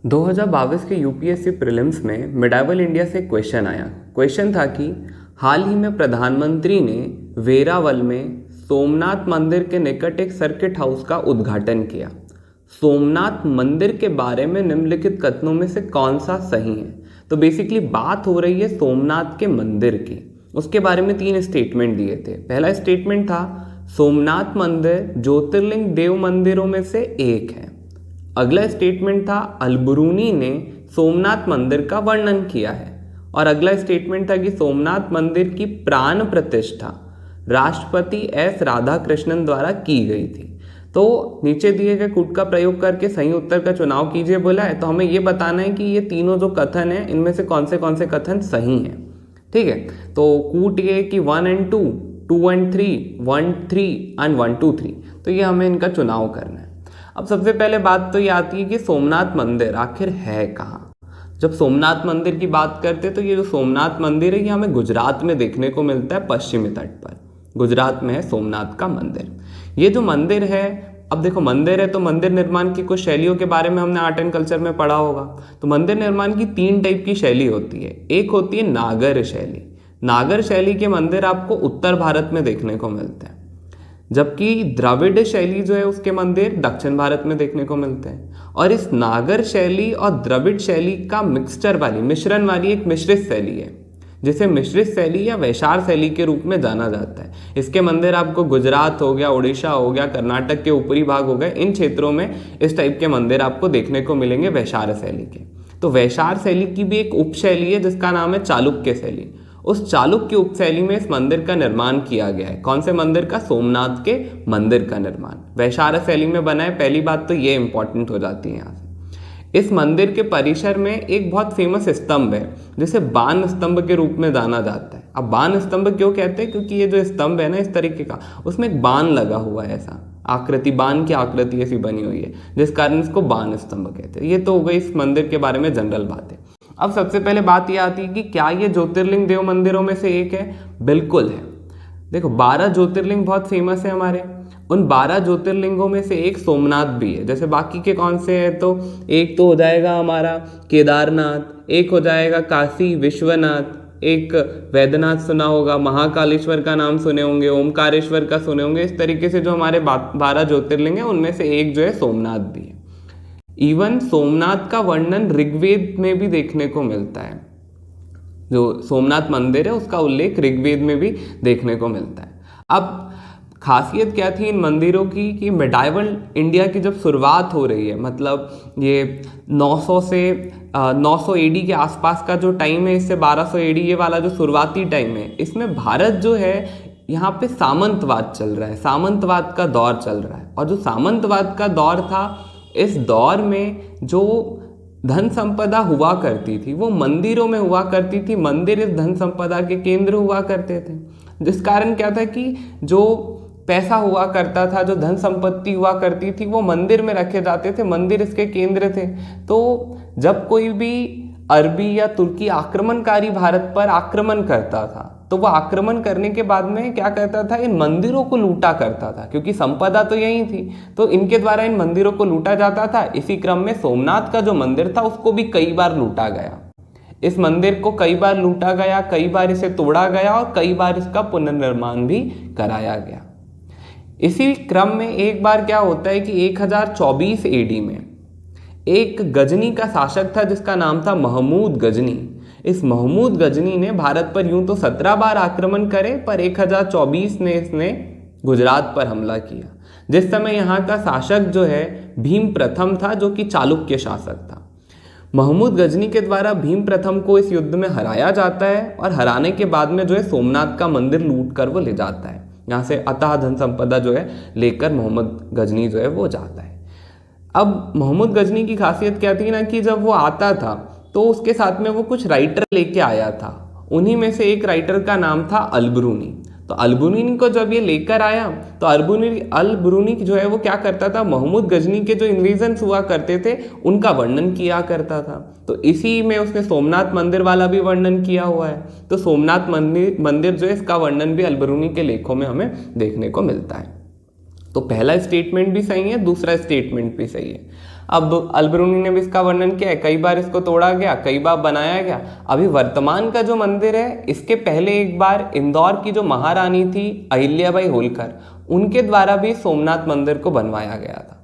2022 के UPSC prelims में medieval India से क्वेश्चन आया। क्वेश्चन था कि हाल ही में प्रधानमंत्री ने वेरावल में सोमनाथ मंदिर के निकट एक सर्किट हाउस का उद्घाटन किया। सोमनाथ मंदिर के बारे में निम्नलिखित कथनों में से कौन सा सही है? तो बेसिकली बात हो रही है सोमनाथ के मंदिर की। उसके बारे में 3 स्टेटमेंट दिए थे। पहला स्टेटमेंट था सोमनाथ मंदिर ज्योतिर्लिंग देव मंदिरों में से एक है। अगला स्टेटमेंट था अलबरूनी ने सोमनाथ मंदिर का वर्णन किया है। और अगला स्टेटमेंट था कि सोमनाथ मंदिर की प्राण प्रतिष्ठा राष्ट्रपति एस राधाकृष्णन द्वारा की गई थी। तो नीचे दिए गए कूट का प्रयोग करके सही उत्तर का चुनाव कीजिए बोला है। तो हमें ये बताना है कि ये तीनों जो कथन है इनमें से कौन से कथन सही हैं। ठीक है, तो कूट ये कि 1 and 2, 2 and 3, 1, 3 and 1, 2, 3। तो ये हमें इनका चुनाव करना है। अब सबसे पहले बात तो ये आती है कि सोमनाथ मंदिर आखिर है कहाँ। जब सोमनाथ मंदिर की बात करते हैं तो ये जो सोमनाथ मंदिर है ये हमें गुजरात में देखने को मिलता है, पश्चिमी तट पर। गुजरात में है सोमनाथ का मंदिर। ये जो मंदिर है, अब देखो मंदिर है तो मंदिर निर्माण की कुछ शैलियों के बारे में हमने आर्ट एंड कल्चर में पढ़ा होगा। तो मंदिर निर्माण की 3 टाइप की शैली होती है। एक होती है नागर शैली। नागर शैली के मंदिर आपको उत्तर भारत में देखने को मिलते हैं, जबकि द्रविड़ शैली जो है उसके मंदिर दक्षिण भारत में देखने को मिलते हैं। और इस नागर शैली और द्रविड़ शैली का मिश्रण वाली एक मिश्रित शैली है, जिसे मिश्रित शैली या वैशार शैली के रूप में जाना जाता है। इसके मंदिर आपको गुजरात हो गया, उड़ीसा हो गया, कर्नाटक के ऊपरी भाग हो गए, इन क्षेत्रों में इस टाइप के मंदिर आपको देखने को मिलेंगे वैशार शैली के। तो वैशार शैली की भी एक उपशैली है जिसका नाम है चालुक्य शैली। उस चालुक्य उपशैली में इस मंदिर का निर्माण किया गया है। कौन से मंदिर का? सोमनाथ के मंदिर का निर्माण वैशार शैली में बना है। पहली बात तो ये इंपॉर्टेंट हो जाती है यहाँ से। इस मंदिर के परिसर में एक बहुत फेमस स्तंभ है जिसे बाण स्तंभ के रूप में जाना जाता है। अब बाण स्तंभ क्यों कहते हैं? क्योंकि ये जो स्तंभ है ना इस तरीके का, उसमें एक बाण लगा हुआ है, ऐसा आकृति, बाण की आकृति ऐसी बनी हुई है, जिस कारण इसको बाण स्तंभ कहते हैं। ये तो हो गई इस मंदिर के बारे में जनरल बात है। अब सबसे पहले बात यह आती है कि क्या ये ज्योतिर्लिंग देव मंदिरों में से एक है? बिल्कुल है। देखो 12 ज्योतिर्लिंग बहुत फेमस है हमारे। उन 12 ज्योतिर्लिंगों में से एक सोमनाथ भी है। जैसे बाकी के कौन से हैं, तो एक तो हो जाएगा हमारा केदारनाथ, एक हो जाएगा काशी विश्वनाथ, एक वैद्यनाथ सुना होगा, महाकालेश्वर का नाम सुने होंगे, ओमकारेश्वर का सुने होंगे। इस तरीके से जो हमारे 12 ज्योतिर्लिंग है उनमें से एक जो है सोमनाथ भी है। इवन सोमनाथ का वर्णन ऋग्वेद में भी देखने को मिलता है। जो सोमनाथ मंदिर है उसका उल्लेख ऋग्वेद में भी देखने को मिलता है। अब खासियत क्या थी इन मंदिरों की कि मिडाइवल इंडिया की जब शुरुआत हो रही है, मतलब ये 900 से 900 एडी के आसपास का जो टाइम है, इससे 1200 एडी ये वाला जो शुरुआती टाइम है, इसमें भारत जो है यहाँ पे सामंतवाद चल रहा है, सामंतवाद का दौर चल रहा है। और जो सामंतवाद का दौर था, इस दौर में जो धन संपदा हुआ करती थी वो मंदिरों में हुआ करती थी। मंदिर इस धन संपदा के केंद्र हुआ करते थे, जिस कारण क्या था कि जो पैसा हुआ करता था, जो धन संपत्ति हुआ करती थी, वो मंदिर में रखे जाते थे। मंदिर इसके केंद्र थे। तो जब कोई भी अरबी या तुर्की आक्रमणकारी भारत पर आक्रमण करता था तो वह आक्रमण करने के बाद में क्या करता था, इन मंदिरों को लूटा करता था, क्योंकि संपदा तो यही थी। तो इनके द्वारा इन मंदिरों को लूटा जाता था। इसी क्रम में सोमनाथ का जो मंदिर था उसको भी कई बार लूटा गया। इस मंदिर को कई बार लूटा गया, कई बार इसे तोड़ा गया और कई बार इसका पुनर्निर्माण भी कराया गया। इसी क्रम में एक बार क्या होता है कि 1024 एडी में एक गजनी का शासक था जिसका नाम था महमूद गजनी। इस महमूद गजनी ने भारत पर यूं तो 17 बार आक्रमण करे, पर 1024 में इसने गुजरात पर हमला किया। जिस समय यहाँ का शासक जो है भीम प्रथम था, जो कि चालुक्य शासक था। महमूद गजनी के द्वारा भीम प्रथम को इस युद्ध में हराया जाता है और हराने के बाद में जो है सोमनाथ का मंदिर लूट कर वो ले जाता है। यहाँ से अतः धन संपदा जो है लेकर मोहम्मद गजनी जो है वो जाता है। अब मोहम्मद गजनी की खासियत क्या थी ना, कि जब वो आता था तो उसके साथ में वो कुछ राइटर लेके आया था। उन्हीं में से एक राइटर का नाम था अलबरूनी। तो अलबरूनी को जब ये लेकर आया तो अलबरूनी जो है वो क्या करता था, महमूद गजनी के जो इन्वेजन्स हुआ करते थे उनका वर्णन किया करता था। तो इसी में उसने सोमनाथ मंदिर वाला भी वर्णन किया हुआ है। तो सोमनाथ मंदिर जो है इसका वर्णन भी अलबरूनी के लेखों में हमें देखने को मिलता है। तो पहला स्टेटमेंट भी सही है, दूसरा स्टेटमेंट भी सही है। अब अलबरूनी ने भी इसका वर्णन किया है, कई बार इसको तोड़ा गया, कई बार बनाया गया। अभी वर्तमान का जो मंदिर है, इसके पहले एक बार इंदौर की जो महारानी थी अहिल्याबाई होलकर, उनके द्वारा भी सोमनाथ मंदिर को बनवाया गया था।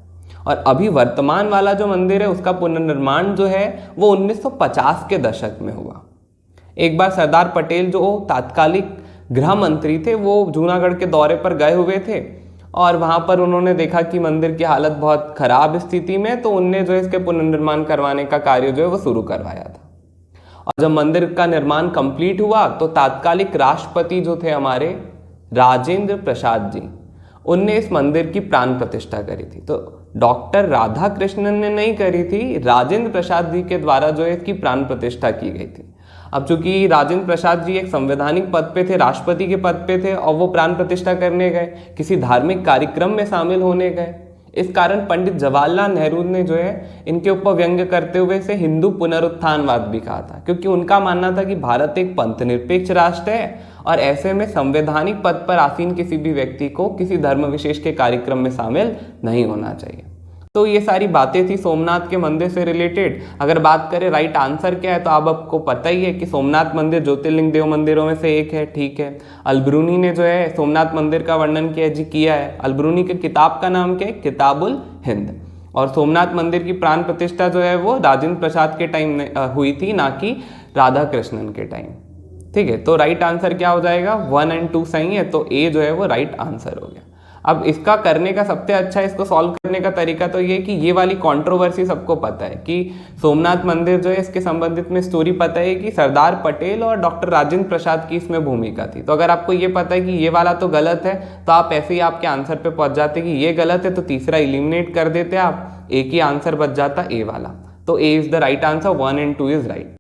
और अभी वर्तमान वाला जो मंदिर है उसका पुनर्निर्माण जो है वो 1950 के दशक में हुआ। एक बार सरदार पटेल जो तात्कालिक गृह मंत्री थे, वो जूनागढ़ के दौरे पर गए हुए थे और वहाँ पर उन्होंने देखा कि मंदिर की हालत बहुत खराब स्थिति में, तो उनने जो है इसके पुनर्निर्माण करवाने का कार्य जो है वो शुरू करवाया था। और जब मंदिर का निर्माण कंप्लीट हुआ तो तात्कालिक राष्ट्रपति जो थे हमारे राजेंद्र प्रसाद जी, उनने इस मंदिर की प्राण प्रतिष्ठा करी थी। तो डॉक्टर राधा कृष्णन ने नहीं करी थी, राजेंद्र प्रसाद जी के द्वारा जो है इसकी प्राण प्रतिष्ठा की गई थी। अब चूंकि राजेंद्र प्रसाद जी एक संवैधानिक पद पे थे, राष्ट्रपति के पद पे थे, और वो प्राण प्रतिष्ठा करने गए, किसी धार्मिक कार्यक्रम में शामिल होने गए, इस कारण पंडित जवाहरलाल नेहरू ने जो है इनके ऊपर व्यंग्य करते हुए इसे हिंदू पुनरुत्थानवाद भी कहा था, क्योंकि उनका मानना था कि भारत एक पंथ निरपेक्ष राष्ट्र है और ऐसे में संवैधानिक पद पर आसीन किसी भी व्यक्ति को किसी धर्म विशेष के कार्यक्रम में शामिल नहीं होना चाहिए। तो ये सारी बातें थी सोमनाथ के मंदिर से रिलेटेड। अगर बात करें राइट आंसर क्या है, तो अब आपको पता ही है कि सोमनाथ मंदिर ज्योतिर्लिंग देव मंदिरों में से एक है, ठीक है। अलबरूनी ने जो है सोमनाथ मंदिर का वर्णन किया है। अलबरूनी के किताब का नाम क्या है? किताबुल हिंद। और सोमनाथ मंदिर की प्राण प्रतिष्ठा जो है वो राजेंद्र प्रसाद के टाइम हुई थी, ना कि राधा कृष्णन के टाइम, ठीक है। तो राइट आंसर क्या हो जाएगा? 1 और 2 सही है, तो ए जो है वो राइट आंसर हो गया। अब इसका करने का सबसे अच्छा, इसको सॉल्व करने का तरीका तो ये कि ये वाली कंट्रोवर्सी सबको पता है कि सोमनाथ मंदिर जो है इसके संबंधित में स्टोरी पता है कि सरदार पटेल और डॉक्टर राजेंद्र प्रसाद की इसमें भूमिका थी। तो अगर आपको ये पता है कि ये वाला तो गलत है, तो आप ऐसे ही आपके आंसर पे पहुंच जाते कि ये गलत है, तो तीसरा इलिमिनेट कर देते आप, एक ही आंसर बच जाता ए वाला। तो ए इज द राइट आंसर, 1 और 2 इज राइट।